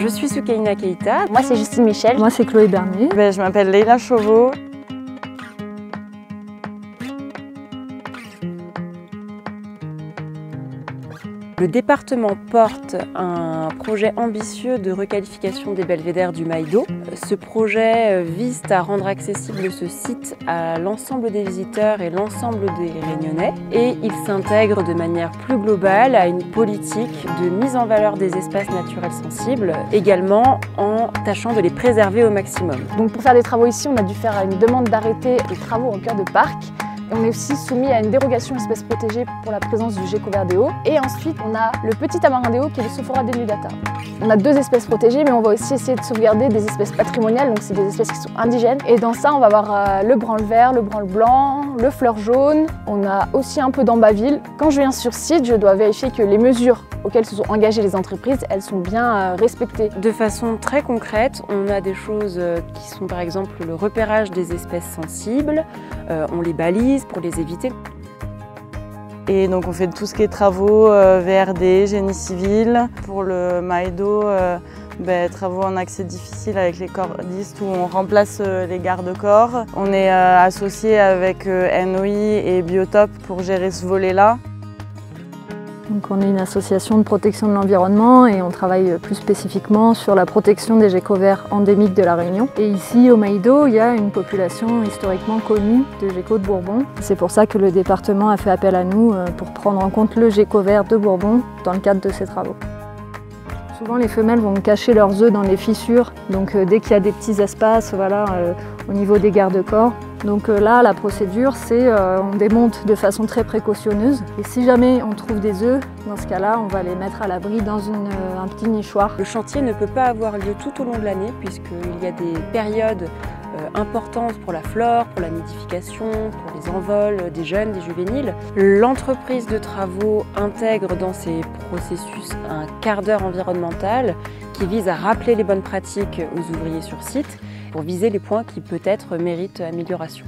Je suis Soukaina Keita. Moi c'est Justine Michel. Moi c'est Chloé Bernier. Je m'appelle Leila Chauveau. Le département porte un projet ambitieux de requalification des belvédères du Maïdo. Ce projet vise à rendre accessible ce site à l'ensemble des visiteurs et l'ensemble des Réunionnais. Et il s'intègre de manière plus globale à une politique de mise en valeur des espaces naturels sensibles, également en tâchant de les préserver au maximum. Donc pour faire des travaux ici, on a dû faire une demande d'arrêter des travaux en cœur de parc. On est aussi soumis à une dérogation espèces protégées pour la présence du gecko vert des hauts. Et ensuite, on a le petit tamarin des hauts qui est le Sophora denudata. On a 2 espèces protégées, mais on va aussi essayer de sauvegarder des espèces patrimoniales, donc c'est des espèces qui sont indigènes. Et dans ça, on va avoir le branle vert, le branle blanc, le fleur jaune. On a aussi un peu d'ambaville. Quand je viens sur site, je dois vérifier que les mesures auxquelles se sont engagées les entreprises, elles sont bien respectées. De façon très concrète, on a des choses qui sont par exemple le repérage des espèces sensibles, on les balise pour les éviter. Et donc on fait tout ce qui est travaux VRD, génie civil. Pour le Maïdo, travaux en accès difficile avec les cordistes où on remplace les garde-corps. On est associé avec NOI et Biotop pour gérer ce volet-là. Donc on est une association de protection de l'environnement et on travaille plus spécifiquement sur la protection des geckos verts endémiques de la Réunion. Et ici au Maïdo, il y a une population historiquement connue de geckos de Bourbon. C'est pour ça que le département a fait appel à nous pour prendre en compte le gecko vert de Bourbon dans le cadre de ces travaux. Souvent les femelles vont cacher leurs œufs dans les fissures, donc dès qu'il y a des petits espaces au niveau des garde-corps. Donc là, la procédure, c'est on démonte de façon très précautionneuse. Et si jamais on trouve des œufs, dans ce cas-là, on va les mettre à l'abri dans un petit nichoir. Le chantier ne peut pas avoir lieu tout au long de l'année puisqu'il y a des périodes importantes pour la flore, pour la nidification, pour les envols des jeunes, des juvéniles. L'entreprise de travaux intègre dans ses processus un quart d'heure environnemental qui vise à rappeler les bonnes pratiques aux ouvriers sur site pour viser les points qui peut-être méritent amélioration.